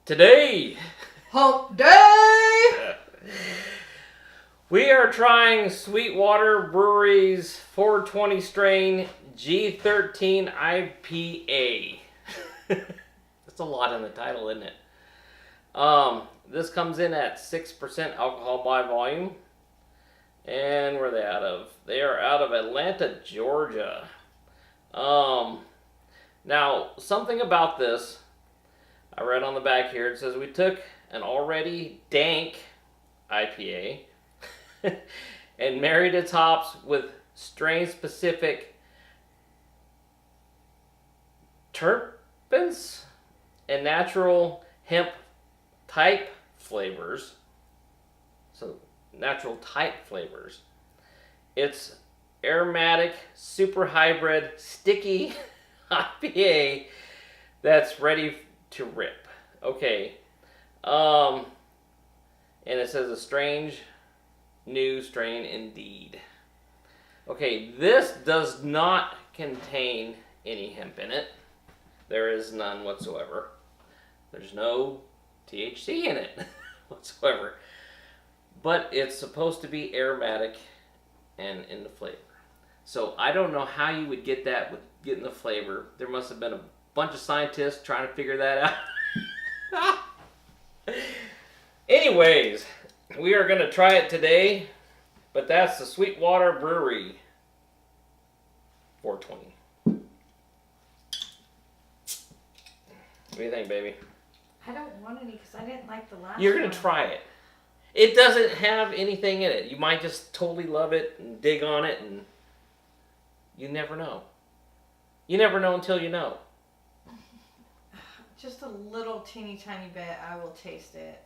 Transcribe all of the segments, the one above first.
Today, Hump Day! we are trying Sweetwater Brewery's 420 strain G13 IPA. That's a lot in the title, isn't it? This comes in at 6% alcohol by volume. And where are they out of? They are out of Atlanta, Georgia. Now, something about this, I read on the back here, it says we took an already dank IPA and married its hops with strain-specific terpenes and natural hemp type flavors. So, natural type flavors. It's aromatic, super hybrid, sticky IPA that's ready to rip. Okay. And it says a strange new strain indeed. Okay, this does not contain any hemp in it. There is none whatsoever. There's no THC in it whatsoever. But it's supposed to be aromatic and in the flavor. So I don't know how you would get that with getting the flavor. There must have been a bunch of scientists trying to figure that out. Anyways, we are going to try it today, but that's the Sweetwater Brewery 420. What do you think, baby? I don't want any because I didn't like the last You're going to try it. It doesn't have anything in it. You might just totally love it and dig on it, and you never know. You never know until you know. Just a little teeny tiny bit, I will taste it.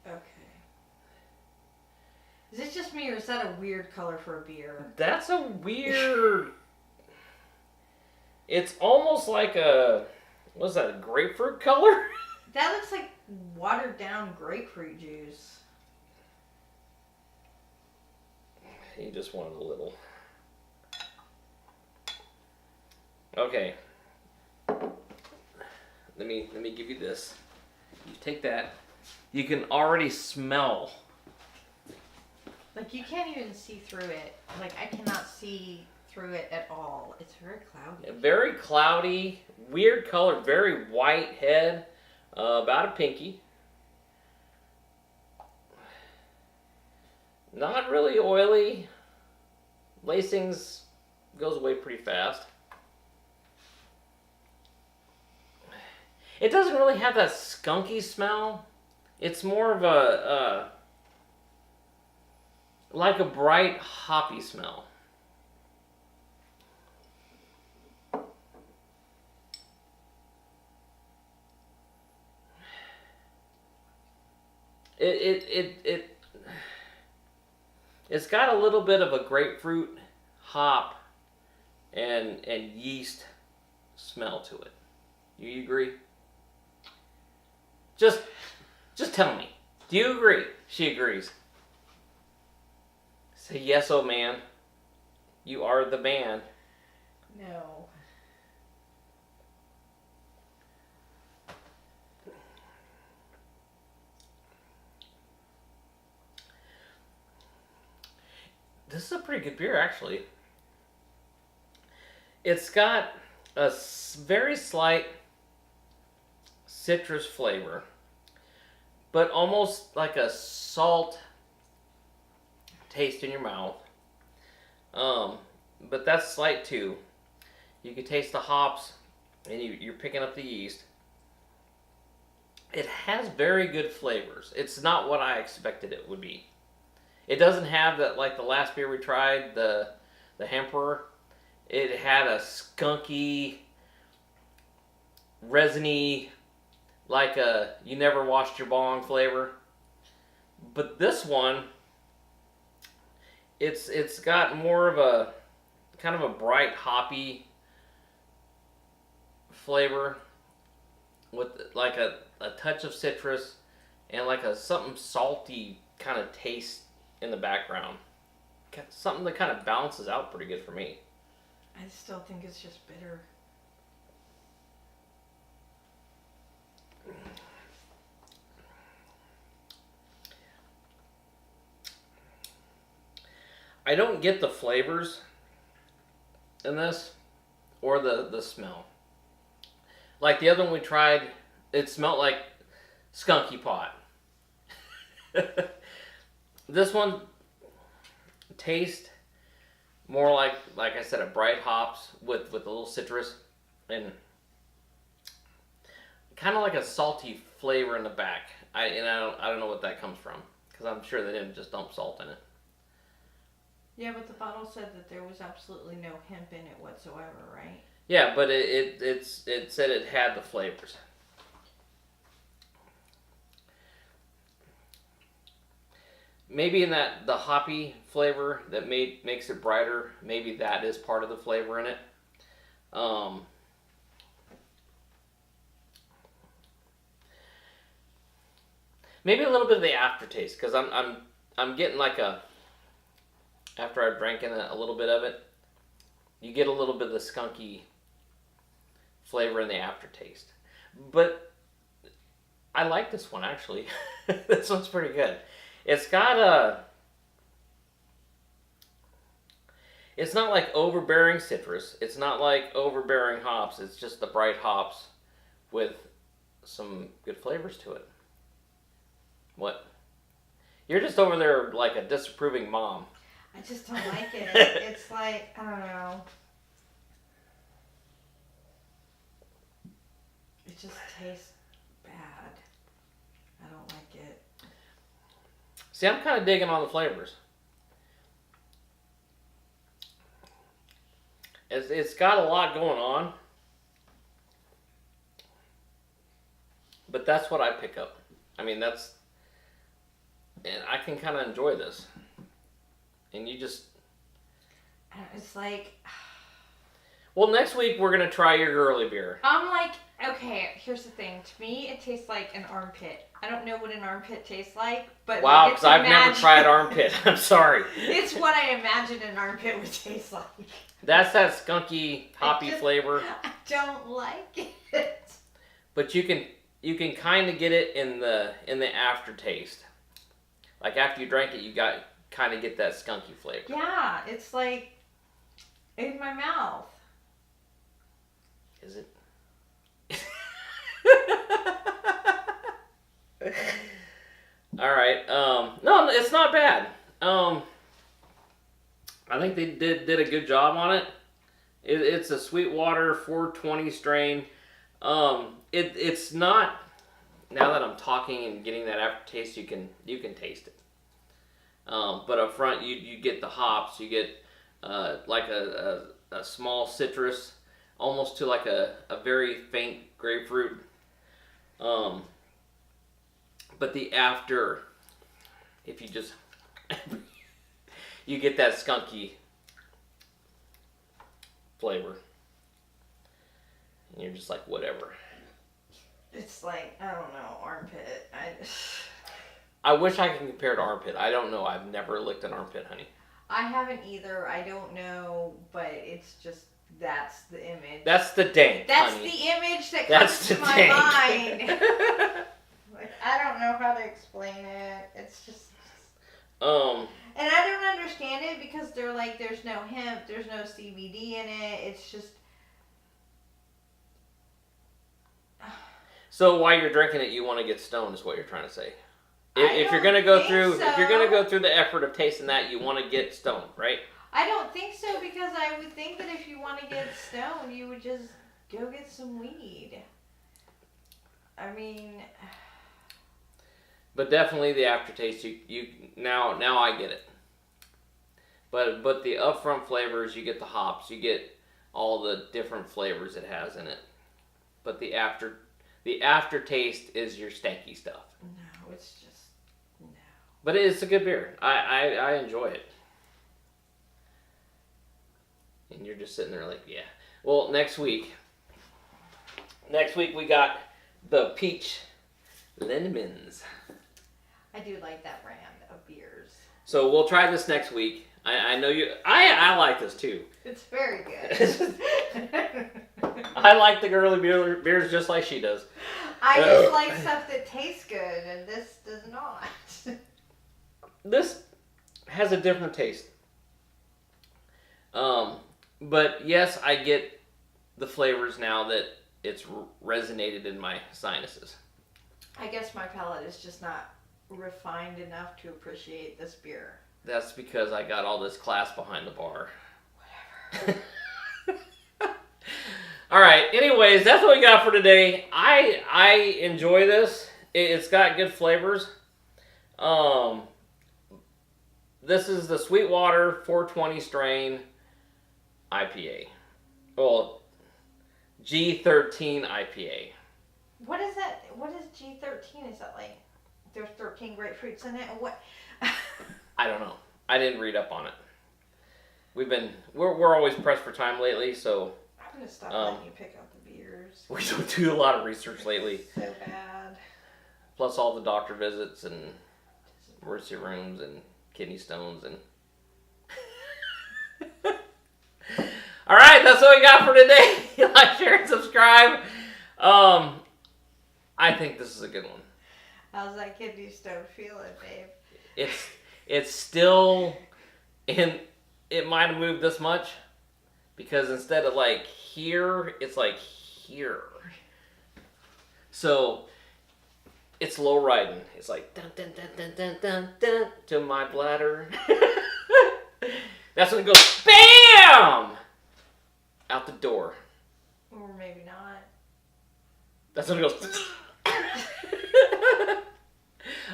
Okay. Is it just me or is that a weird color for a beer? That's a weird... It's almost like a... What's that, a grapefruit color? That looks like watered down grapefruit juice. You just wanted a little. Okay. Let me give you this. You take that. You can already smell. Like you can't even see through it. Like I cannot see through it at all. It's very cloudy. Very cloudy, weird color, very white head, about a pinky. Not really oily. Lacings goes away pretty fast. It doesn't really have that skunky smell. It's more of a like a bright hoppy smell. It's got a little bit of a grapefruit, hop, and yeast smell to it. You agree? Just tell me. Do you agree? She agrees. Say yes, oh man. You are the man. No. This is a pretty good beer, actually. It's got a very slight citrus flavor, but almost like a salt taste in your mouth. But that's slight too. You can taste the hops, and you're picking up the yeast. It has very good flavors. It's not what I expected it would be. It doesn't have that, like the last beer we tried, the Emperor. It had a skunky, resiny, like a you never washed your bong flavor. But this one, it's got more of a kind of a bright hoppy flavor with like a touch of citrus and like a something salty kind of taste in the background. Something that kind of balances out pretty good for me. I still think it's just bitter. I don't get the flavors in this or the smell. Like the other one we tried, it smelled like skunky pot. This one tastes more like I said, a bright hops with a little citrus and kind of like a salty flavor in the back. I don't know what that comes from because I'm sure they didn't just dump salt in it. Yeah, but the bottle said that there was absolutely no hemp in it whatsoever, right? Yeah, but it said it had the flavors. Maybe in the hoppy flavor that makes it brighter, maybe that is part of the flavor in it. Maybe a little bit of the aftertaste because I'm getting like after I've drank in a little bit of it, you get a little bit of the skunky flavor in the aftertaste. But I like this one actually. This one's pretty good. It's got it's not like overbearing citrus. It's not like overbearing hops. It's just the bright hops with some good flavors to it. What? You're just over there like a disapproving mom. I just don't like it. It's like, I don't know. It just tastes bad. I don't like it. See, I'm kind of digging on the flavors. It's got a lot going on. But that's what I pick up. I mean, and I can kind of enjoy this. And you just... It's like... Well, next week we're going to try your girly beer. I'm like, okay, here's the thing. To me, it tastes like an armpit. I don't know what an armpit tastes like, but... Wow, because I've never tried armpit. I'm sorry. It's what I imagine an armpit would taste like. That's that skunky, hoppy flavor. I don't like it. But you can kind of get it in the aftertaste. Like after you drank it, you kind of get that skunky flavor. Yeah, it's like in my mouth. Is it? All right. No, it's not bad. I think they did a good job on it. It's a Sweetwater 420 strain. It's not. Now that I'm talking and getting that aftertaste, you can taste it. But up front, you get the hops. You get like a small citrus, almost to like a very faint grapefruit. But the after, if you just you get that skunky flavor, and you're just like whatever. It's like, I don't know, armpit. I wish I could compare to armpit. I don't know. I've never licked an armpit, honey. I haven't either. I don't know, but it's just, that's the image. That's the dank, That's honey. the image that comes to my mind. Like, I don't know how to explain it. It's just... And I don't understand it because they're like, there's no hemp, there's no CBD in it. It's just... So while you're drinking it, you want to get stoned, is what you're trying to say. If you're gonna go through, if you're gonna go through the effort of tasting that, you want to get stoned, right? I don't think so, because I would think that if you want to get stoned, you would just go get some weed. I mean... But definitely the aftertaste, you now I get it. But the upfront flavors, you get the hops, you get all the different flavors it has in it. But the aftertaste is your stanky stuff. No, it's just no. But it's a good beer. I enjoy it. And you're just sitting there like, yeah. Well, next week we got the peach lemons. I do like that brand of beers. So we'll try this next week. I know you. I like this too. It's very good. I like the girly beers just like she does. I just like stuff that tastes good, and this does not. This has a different taste. But yes, I get the flavors now that it's resonated in my sinuses. I guess my palate is just not refined enough to appreciate this beer. That's because I got all this class behind the bar. Whatever. All right. Anyways, that's what we got for today. I enjoy this. It's got good flavors. This is the Sweetwater 420 strain IPA. Well, G13 IPA. What is that? What is G13? Is that like there's 13 grapefruits in it? Or what? I don't know. I didn't read up on it. We're always pressed for time lately, so I'm gonna stop letting you pick out the beers. We don't do a lot of research lately. So bad. Plus all the doctor visits and emergency rooms and kidney stones and. All right, that's what we got for today. Like, share, and subscribe. I think this is a good one. How's that kidney stone feeling, babe? It's still in. It might have moved this much because instead of like here, it's like here. So it's low riding. It's like dun dun dun dun dun dun dun to my bladder. That's when it goes BAM! Out the door. Or maybe not. That's when it goes.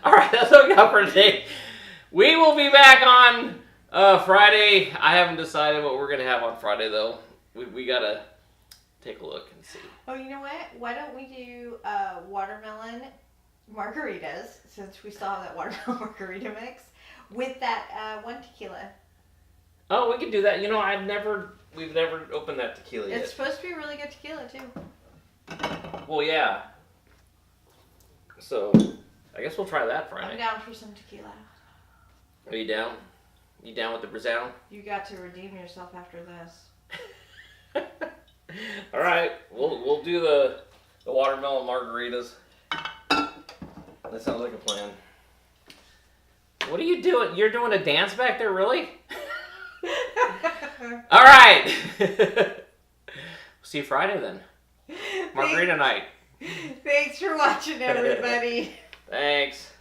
All right, that's what we got for today. We will be back on Friday. I haven't decided what we're gonna have on Friday though. We gotta take a look and see. Oh, you know what? Why don't we do watermelon margaritas, since we still have that watermelon margarita mix, with that one tequila. Oh, we could do that. You know, we've never opened that tequila yet. It's supposed to be really good tequila too. Well, yeah. So, I guess we'll try that Friday. I'm down for some tequila. Are you down? You down with the Brazil? You got to redeem yourself after this. All right, we'll do the watermelon margaritas. That sounds like a plan. What are you doing? You're doing a dance back there, really? All right. See you Friday then. Margarita night. Thanks for watching, everybody. Thanks.